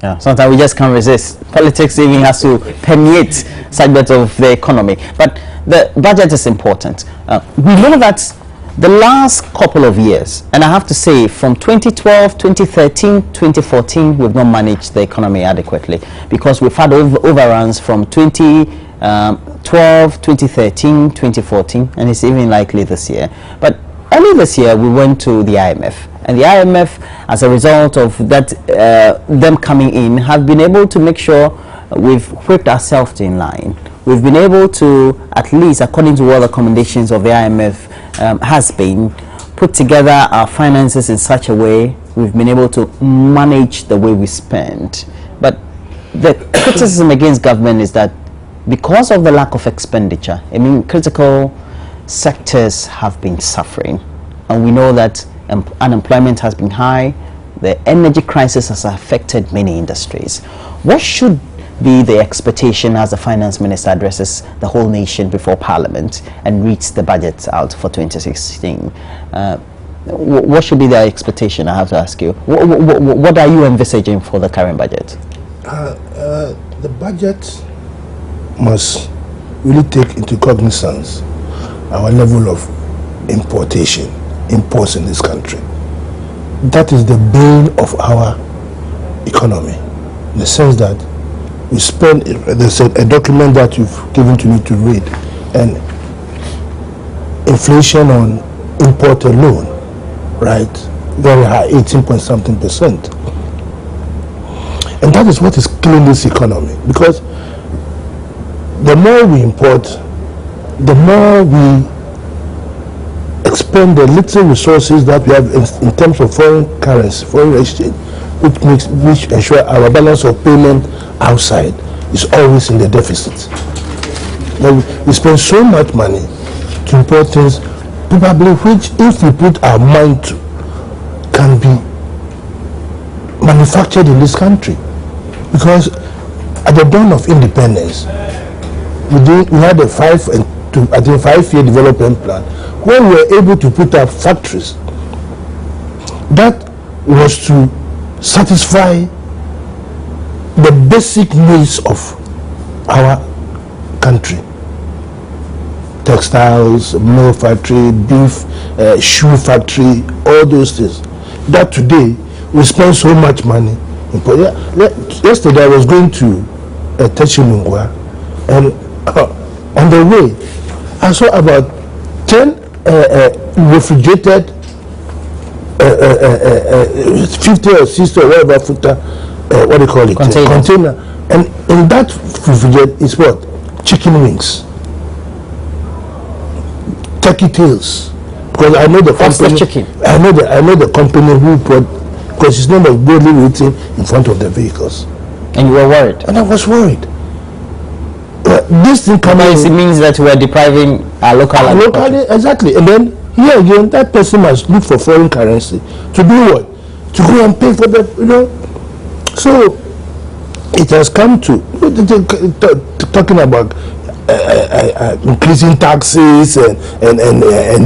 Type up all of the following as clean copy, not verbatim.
Yeah, sometimes we just can't resist. Politics even has to permeate segments of the economy. But the budget is important. We know that the last couple of years, and I have to say from 2012, 2013, 2014, we've not managed the economy adequately because we've had overruns from 2012, 2013, 2014, and it's even likely this year. But early this year, we went to the IMF. And the IMF, as a result of that, them coming in, have been able to make sure we've whipped ourselves in line. We've been able to, at least according to all the recommendations of the IMF, has been put together our finances in such a way we've been able to manage the way we spend. But the criticism against government is that because of the lack of expenditure, I mean, critical sectors have been suffering, and we know that unemployment has been high. The energy crisis has affected many industries. What should be the expectation as the finance minister addresses the whole nation before Parliament and reads the budget out for 2016? What should be the expectation? I have to ask you. What are you envisaging for the current budget? The budget must really take into cognizance our level of imports in this country. That is the bane of our economy, in the sense that we spend, there's a document that you've given to me to read, and inflation on import alone, right, very high, 18-point-something%. And that is what is killing this economy, because the more we import, the more we expend the little resources that we have in terms of foreign currency, foreign exchange, which ensure our balance of payment outside is always in the deficit. Now we spend so much money to import things, probably which, if we put our mind to, can be manufactured in this country. Because at the dawn of independence, we had a 5-year development plan where we were able to put up factories that was to satisfy the basic needs of our country. Textiles, milk factory, beef, shoe factory, all those things. That today we spend so much money. Yesterday I was going to Techinungwa, and on the way I saw about 10 refrigerated 50 or 60 or whatever footer, what do you call it? Container. And in that refrigerator is what? Chicken wings, turkey tails. Because I know the company. Chicken? I know the company who brought, because it's not boldly written in front of the vehicles. And you were worried? And I was worried. This thing it means that we are depriving our locally, exactly. And then here again, that person must look for foreign currency to do what? To go and pay for the, So it has come to talking about increasing taxes and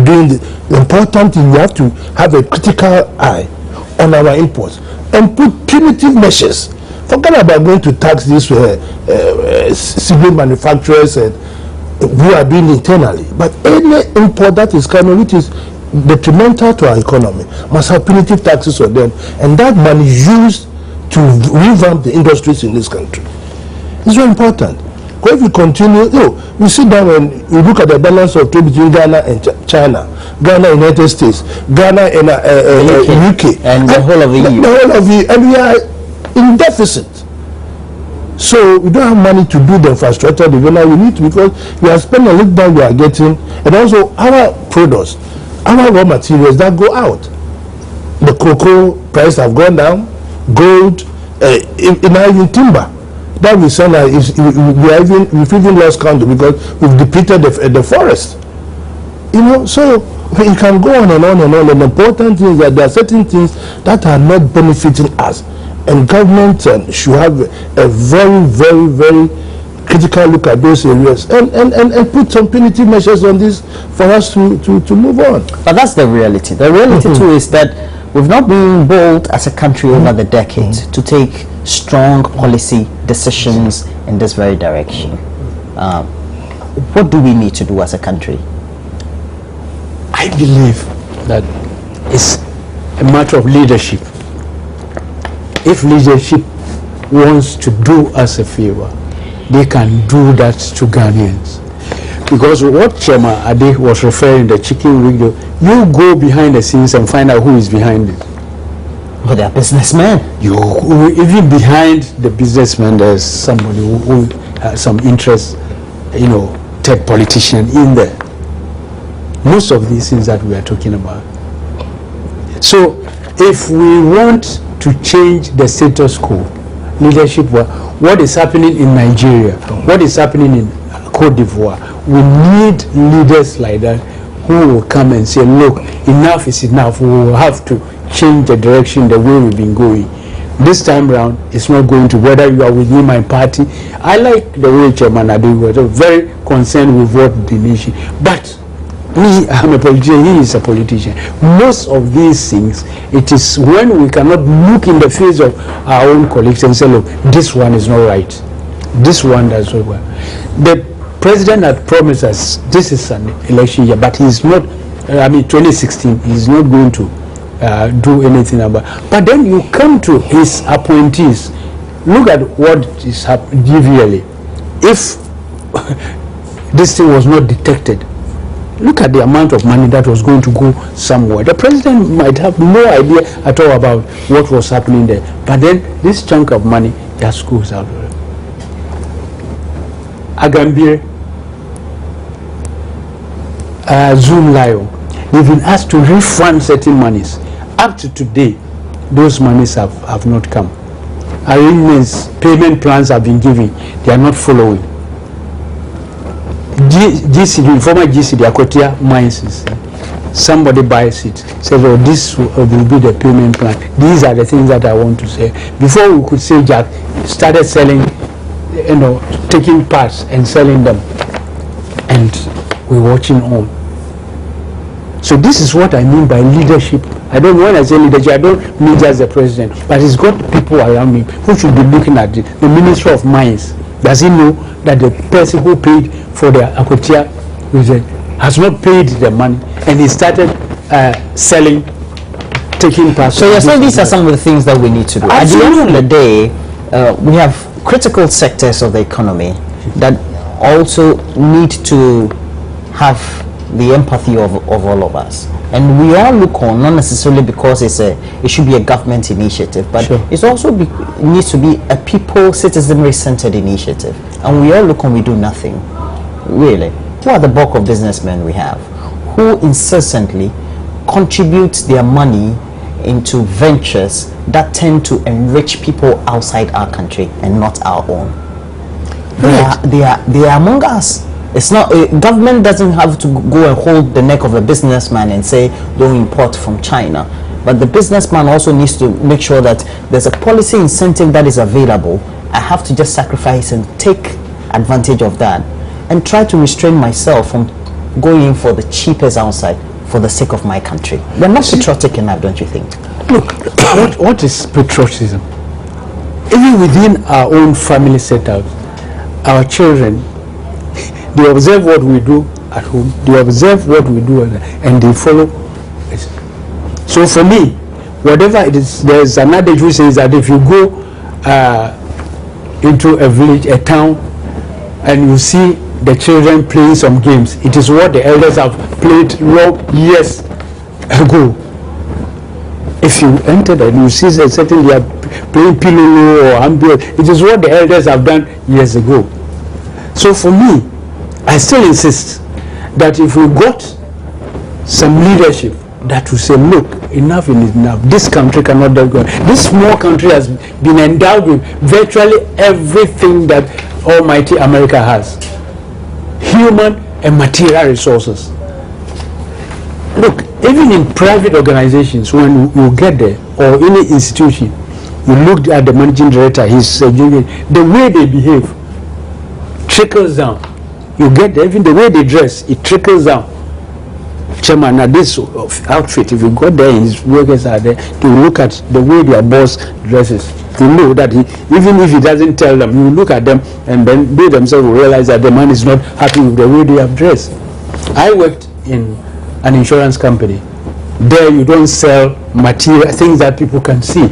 doing the important thing. We have to have a critical eye on our imports and put punitive measures. Forget about going to tax these civil manufacturers and who are doing internally. But any import that is coming, which is detrimental to our economy, must have punitive taxes on them. And that money is used to revamp the industries in this country. It's very important. Because if we continue, we sit down and we look at the balance of trade between Ghana and China, Ghana and United States, Ghana and UK, and the whole of the EU. The whole of the EU, and we are in deficit. So we don't have money to do the infrastructure development we need to, because we are spending a little that we are getting, and also our products, our raw materials that go out. The cocoa price have gone down, gold, even timber that we sell, we've even lost count because we've depleted the forest. So we can go on and on and on. And the important thing is that there are certain things that are not benefiting us. And government should have a very, very, very critical look at those areas and put some punitive measures on this for us to move on. But that's the reality. The reality too is that we've not been bold as a country over the decades to take strong policy decisions in this very direction. What do we need to do as a country? I believe that it's a matter of leadership. If leadership wants to do us a favor, they can do that to Ghanaians. Because what Chairman Ade was referring to, the chicken window, you go behind the scenes and find out who is behind it. But they are businessmen. Even behind the businessman, there's somebody who has some interest, third politician in there. Most of these things that we are talking about. So, if we want to change the status quo, leadership, what is happening in Nigeria, what is happening in Cote d'Ivoire, we need leaders like that who will come and say, look, enough is enough. We will have to change the direction, the way we've been going. This time around, it's not going to, whether you are within my party. I like the way Chairman Ade was very concerned with what the nation. But me, I'm a politician, he is a politician. Most of these things, it is when we cannot look in the face of our own colleagues and say, look, this one is not right. This one does not work. The president had promised us, this is an election year, but he's not, 2016, he's not going to do anything about it. But then you come to his appointees, look at what is happening GVLA. If this thing was not detected, look at the amount of money that was going to go somewhere. The president might have no idea at all about what was happening there. But then this chunk of money just goes out. Agambire, Zoom Lion, they've been asked to refund certain monies. Up to today, those monies have not come. Arrangements, payment plans have been given. They are not following. GCD, former GCD, Akotia mines, somebody buys it, says, oh, this will be the payment plan. These are the things that I want to say. Before we could say Jack, started selling, taking parts and selling them. And we're watching on. So this is what I mean by leadership. When I say leadership, I don't mean just the president, but he's got people around me who should be looking at it. The Minister of Mines, does he know that the person who paid for the Akotia has not paid the money, and he started selling, taking parts? So you're saying these are some of the things that we need to do. Absolutely. At the end of the day, we have critical sectors of the economy that also need to have the empathy of all of us, and we all look on, not necessarily because it should be a government initiative, but sure, it's also needs to be a people citizenry centered initiative, and we all look on, we do nothing really. Who are the bulk of businessmen we have who incessantly contribute their money into ventures that tend to enrich people outside our country and not our own? They are among us. It's not, government doesn't have to go and hold the neck of a businessman and say don't import from China, but the businessman also needs to make sure that there's a policy incentive that is available. I have to just sacrifice and take advantage of that and try to restrain myself from going in for the cheapest outside for the sake of my country. We're not patriotic enough, don't you think? Look, what is patriotism? Even within our own family setup, our children, they observe what we do at home, they observe what we do, and they follow. So for me, whatever it is, there's an adage which says that if you go into a village, a town, and you see the children playing some games, it is what the elders have played years ago. If you enter and you see that certain they are playing pilolo or ambio, it is what the elders have done years ago. So for me, I still insist that if we got some leadership that will say, look, enough is enough. This country cannot go. This small country has been endowed with virtually everything that almighty America has. Human and material resources. Look, even in private organizations, when you get there, or any institution, you look at the managing director, the way they behave trickles down. You get there, even the way they dress, it trickles down. chairman at this outfit, if you go there and his workers are there, to look at the way their boss dresses, to know that even if he doesn't tell them, you look at them and then they themselves will realize that the man is not happy with the way they have dressed. I worked in an insurance company. There you don't sell material, things that people can see.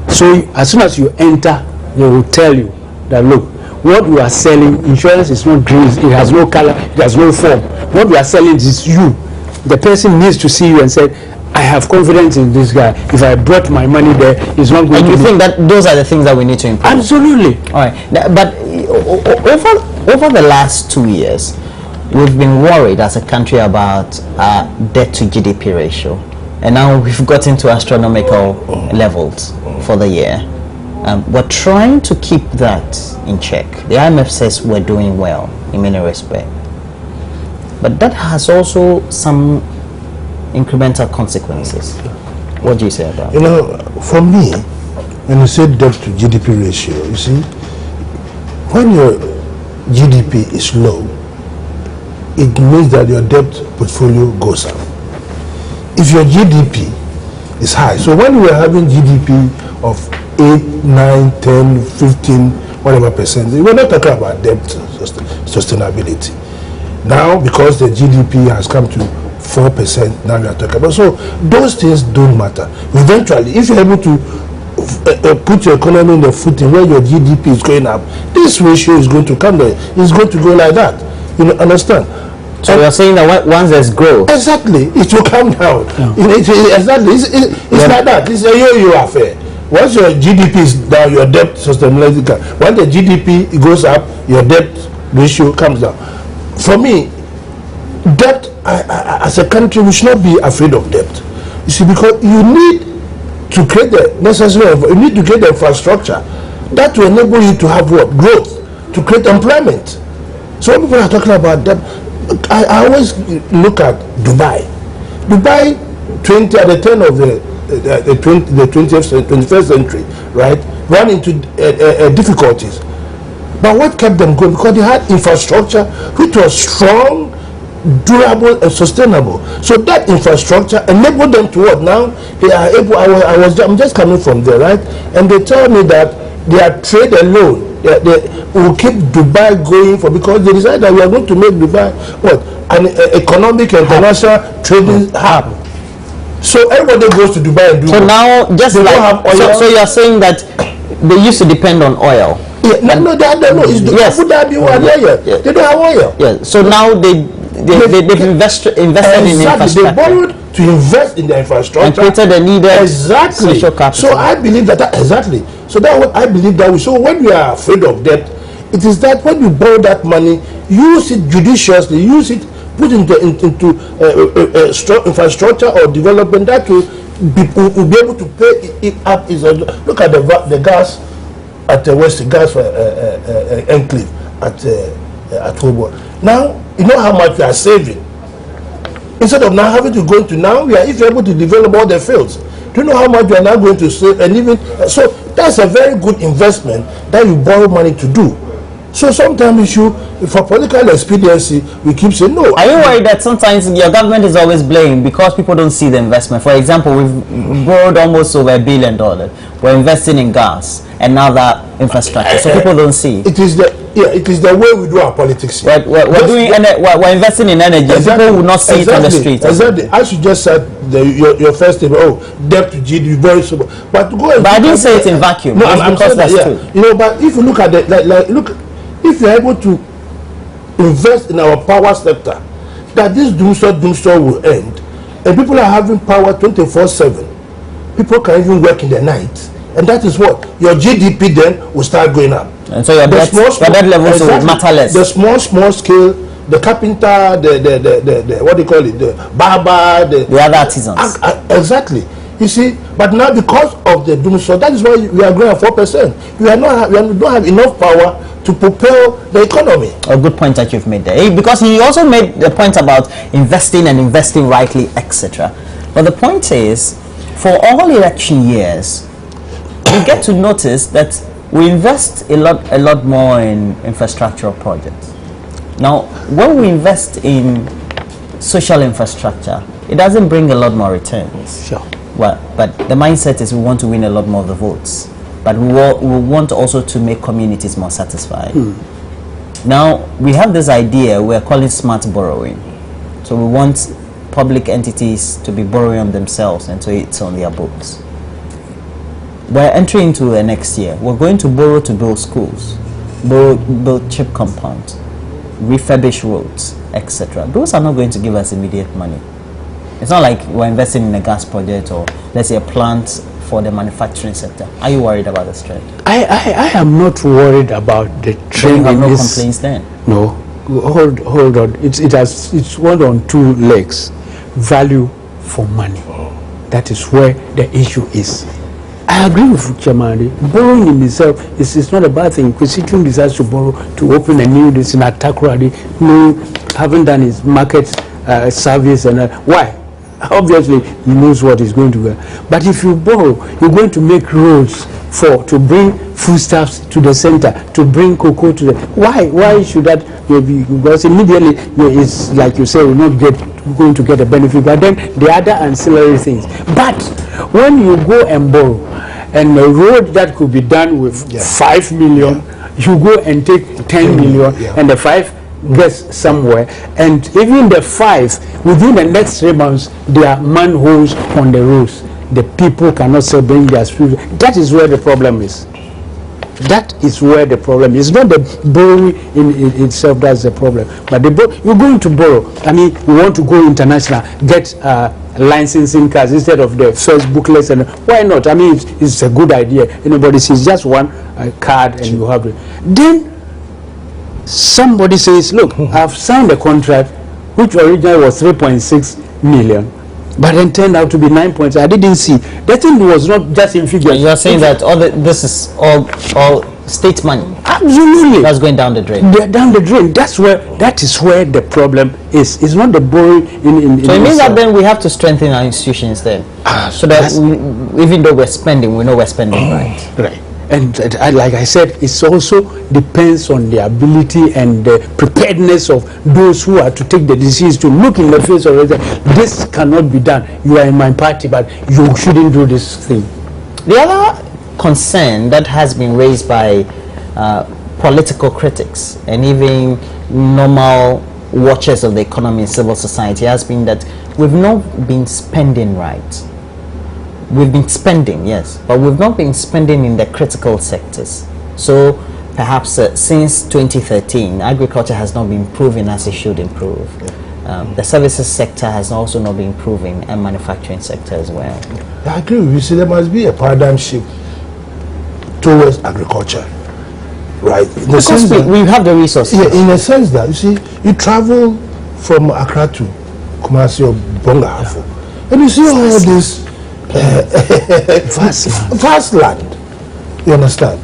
So as soon as you enter, they will tell you that, look, what we are selling, insurance is not green, it has no color, it has no form. What we are selling is you. The person needs to see you and say, I have confidence in this guy. If I brought my money there, it's not going to be... And you think that those are the things that we need to improve? Absolutely. All right. But over the last 2 years, we've been worried as a country about debt to GDP ratio. And now we've got into astronomical levels for the year. We're trying to keep that in check. The IMF says we're doing well in many respects. But that has also some incremental consequences. What do you say about that? For me, when you say debt to GDP ratio, you see, when your GDP is low, it means that your debt portfolio goes up. If your GDP is high, so when we are having GDP of 8, 9, 10, 15, whatever percent, we're not talking about debt sustainability. Now, because the GDP has come to 4%, now we are talking about. So those things don't matter. Eventually, if you're able to put your economy in the footing where your GDP is going up, this ratio is going to come there. It's going to go like that. You know, understand? So you're saying that once there's growth, exactly, it will come down. Exactly, it's like that. It's a yo-yo affair. Once your GDP is down, your debt sustainability comes. When the GDP goes up, your debt ratio comes down. For me, debt, as a country, we should not be afraid of debt. You see, because you need to create the necessary, you need to create the infrastructure that will enable you to have what? Growth, to create employment. So when people are talking about debt, I always look at Dubai. Dubai, at the turn of the 21st century, right, ran into difficulties. But what kept them going? Because they had infrastructure which was strong, durable, and sustainable. So that infrastructure enabled them to what? Now they are able. I'm just coming from there, right? And they tell me that their trade alone, they will keep Dubai going for, because they decided that we are going to make Dubai what? An economic international trading hub. So everybody goes to Dubai and do. So now, just like so you're saying that they used to depend on oil. Yeah, no, it's yes. Abu Dhabi or Yeah. They don't have oil. Yeah. So now they've invested in infrastructure. They borrowed to invest in the infrastructure and created the needed social capital. So I believe that exactly. So that what I believe that we. So when we are afraid of debt, it is that when you borrow that money, use it judiciously, use it, put into infrastructure or development that will be able to pay it up. Look at the gas at the West Gas Enclave at Holborn. Now you know how much we are saving. Instead of now having to go into if you're able to develop all the fields, do you know how much you are now going to save? And even so, that's a very good investment that you borrow money to do. So sometimes for political expediency, we keep saying no. Are you worried that sometimes your government is always blamed because people don't see the investment? For example, we've borrowed almost over $1 billion. We're investing in gas and other infrastructure, so people don't see. It is the way we do our politics here. We're investing in energy. Exactly. People will not see it on the street. Exactly. As you just said, your first statement, debt to GDP, very simple. But I didn't say it in vacuum. No, I'm saying that's true. You know, but if you look at it, if you're able to invest in our power sector, that this doomsday will end, and people are having power 24/7. People can even work in the night, and that is what your GDP then will start going up. And so your debt levels will matter less. The small scale, the carpenter, the what do you call it, the barber, the other artisans. Exactly. You see, but now because of the doomsday, that is why we are growing at 4%. We don't have enough power to propel the economy. A good point that you've made there, because he also made the point about investing and investing rightly, etc. But the point is, for all election years, we get to notice that we invest a lot more in infrastructural projects. Now, when we invest in social infrastructure, it doesn't bring a lot more returns. Sure. Well, but the mindset is we want to win a lot more of the votes, but we want also to make communities more satisfied. Now we have this idea we're calling smart borrowing. So we want public entities to be borrowing on themselves and so it's on their books. We're entering into the next year. We're going to borrow to build schools, build cheap compounds, refurbish roads, etc. Those are not going to give us immediate money. It's not like we're investing in a gas project or let's say a plant for the manufacturing sector. Are you worried about this trend? I am not worried about the trend. You have no complaints then? No. Hold on. It's one on two legs. Value for money. That is where the issue is. I agree with Chamani. Borrowing in itself is not a bad thing. Constitution decides to borrow to open a new this in Atakradi, haven't done his market service and why? Obviously he knows what he's going to get. But if you borrow, you're going to make roads to bring foodstuffs to the center, to bring cocoa to the why should that be? Because immediately it's like you say, we're not going to get a benefit, but then the other ancillary things. But when you go and borrow and a road that could be done with 5 million, you go and take 10 million and the 5 gets somewhere, and even the 5 within the next 3 months there are manholes on the roads. The people cannot still bring their food. That is where the problem is. That is where the problem is. It's not the borrowing in itself that's the problem, but you're going to borrow. I mean, we want to go international, get licensing cards instead of the first booklets, and why not? I mean, it's a good idea. Anybody sees just one card and you have it. Then somebody says, look, I've signed a contract which originally was 3.6 million. But then turned out to be 9 points. I didn't see. That thing was not just in figures. You are saying that this is all state money. Absolutely. That's going down the drain. Down the drain. That is where the problem is. It's not the borrowing in so it means that then we have to strengthen our institutions then. So that even though we're spending, we know we're spending right. Right. And like I said, it also depends on the ability and the preparedness of those who are to take the decisions to look in the face of it. This cannot be done. You are in my party, but you shouldn't do this thing. The other concern that has been raised by political critics and even normal watchers of the economy and civil society has been that we've not been spending right. We've been spending, yes, but we've not been spending in the critical sectors. So perhaps since 2013, agriculture has not been improving as it should improve. The services sector has also not been improving, and manufacturing sector as well. I agree with you. See, there must be a paradigm shift towards agriculture, right? In the sense that we have the resources. Yeah, in a sense that, you see, you travel from Accra to Kumasi or Bonga, and you see all this vast land, you understand,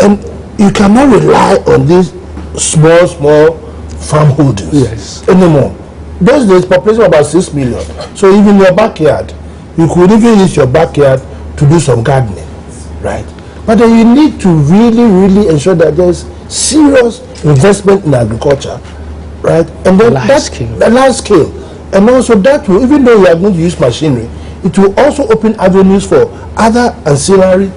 and you cannot rely on these small farm holdings anymore. Those days population about 6 million, so even your backyard, you could even use your backyard to do some gardening, right? But then you need to really ensure that there's serious investment in agriculture, right? And then the large scale, and also that will, even though you are going to use machinery, it will also open avenues for other ancillary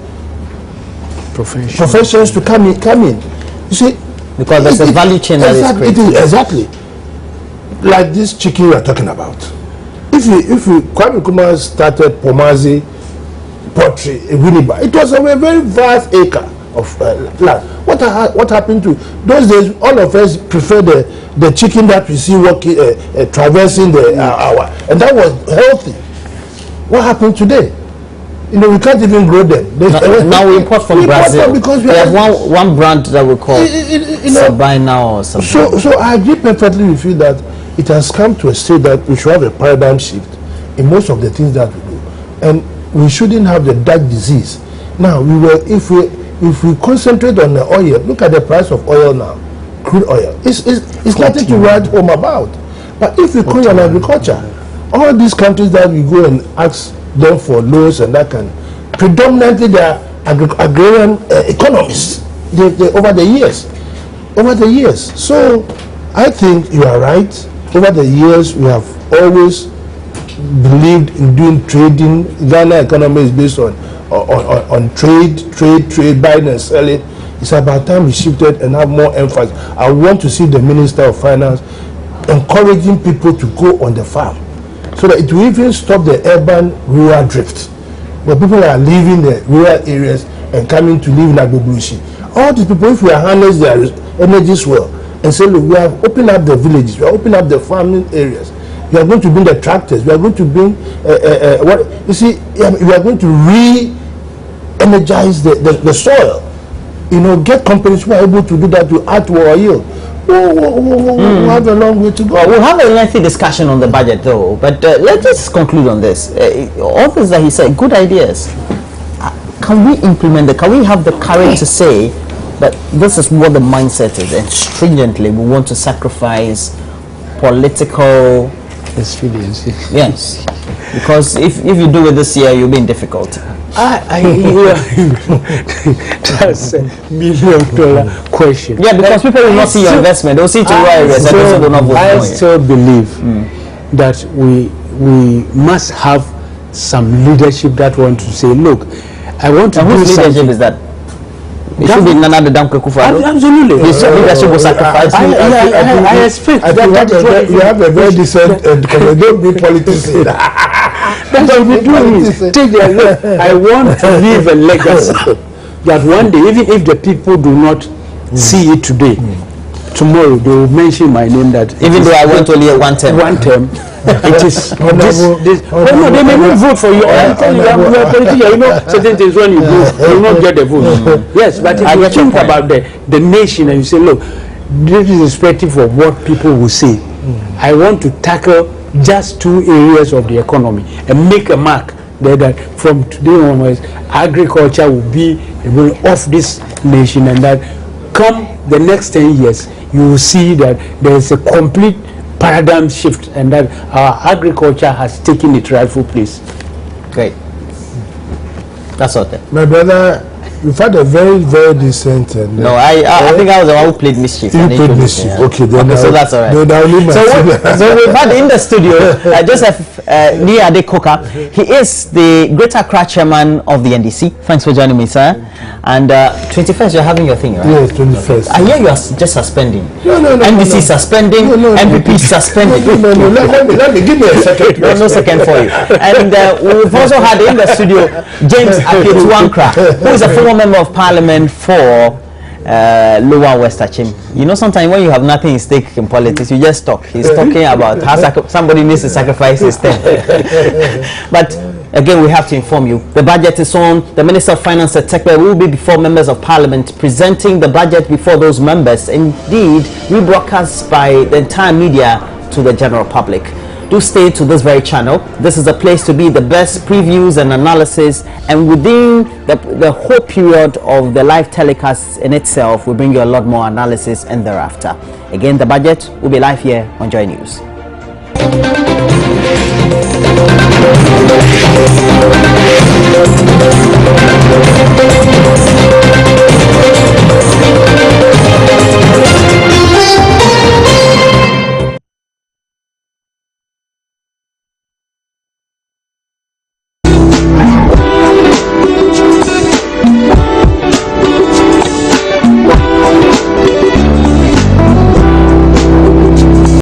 professions to come in. You see, because there's a value chain that is created. Exactly. Like this chicken we are talking about. If we Kwame Nkrumah started Pomazi poultry in Winneba, it was a very vast acre of land. What happened to those days? All of us prefer the chicken that we see walking, traversing the hour, and that was healthy. What happened today? You know, we can't even grow them. Now we import from Brazil because we have one brand that we call Sabina or something. So I agree perfectly with you that it has come to a state that we should have a paradigm shift in most of the things that we do, and we shouldn't have the dark disease. Now if we concentrate on the oil, look at the price of oil now, crude oil. It's nothing to write home about. But if we go on agriculture, all these countries that we go and ask them for loans and that kind, predominantly they are agrarian economists. They over the years. So I think you are right. over the years, we have always believed in doing trading. Ghana economy is based on trade, buying and selling. It's about time we shifted and have more emphasis. I want to see the Minister of Finance encouraging people to go on the farm, so that it will even stop the urban-rural drift, where people are leaving the rural areas and coming to live in Agbogbosi. All these people, if we harness their energies well and say, look, we have opened up the villages, we are opening up the farming areas, we are going to bring the tractors, we are going to bring what you see, we are going to re-energize the soil. You know, get companies who are able to do that to add to our yield. We'll have a long way to go. Well, we'll have a lengthy discussion on the budget, though. But let's just conclude on this. All things that he said, good ideas. Can we implement it? Can we have the courage to say that this is what the mindset is, and stringently we want to sacrifice political expediency? Yes, because if you do it this year, you'll be in difficulty. That's $1 million question. Yeah, because people will not see your investment. They'll see it to rural areas, and people will not vote for you. I still believe that we must have some leadership that want to say, look, I want to do whose leadership something. Is that? It should be Nana the Damke Kufuor. Absolutely. Leadership will sacrifice. I expect that you have a very decent don't be politician. That's what we do. Take a look. I want to leave a legacy that one day, even if the people do not see it today, tomorrow they will mention my name. That even though I went only one term. It is this. Oh no, they may not vote for you. I'm telling you, you are a politician. You know, certain things when you go, you will not get the vote. Yes, but if you think about the nation and you say, look, this is irrespective of what people will say. I want to tackle just 2 areas of the economy and make a mark there that from today onwards, agriculture will be of this nation, and that come the next 10 years, you will see that there is a complete paradigm shift, and that our agriculture has taken its rightful place. Great. That's all then. My brother, you've had a very, very decent. No, I think I was the one who played mischief. You played mischief. Yeah. Okay, then so that's all right. So we've had in the studio Joseph Niade Koka. He is the Greater Accra chairman of the NDC. Thanks for joining me, sir. And 21st, you're having your thing, right? Yes, 21st. I hear you are just suspending. No. NDC suspending, MPP suspending. No. Let me give me a second. No second for you. And we've also had in the studio James Aketuankra, who is a former member of parliament for Lower West Achim. You know, sometimes when you have nothing at stake in politics, you just talk. He's talking about how somebody needs to sacrifice his time. But again, we have to inform you, the budget is on. The Minister of Finance at Tekbe will be before members of Parliament, presenting the budget before those members. Indeed, rebroadcast by the entire media to the general public. Do stay to this very channel. This is a place to be, the best previews and analysis, and within the whole period of the live telecast in itself, we bring you a lot more analysis and thereafter. Again, the budget will be live here on Joy News.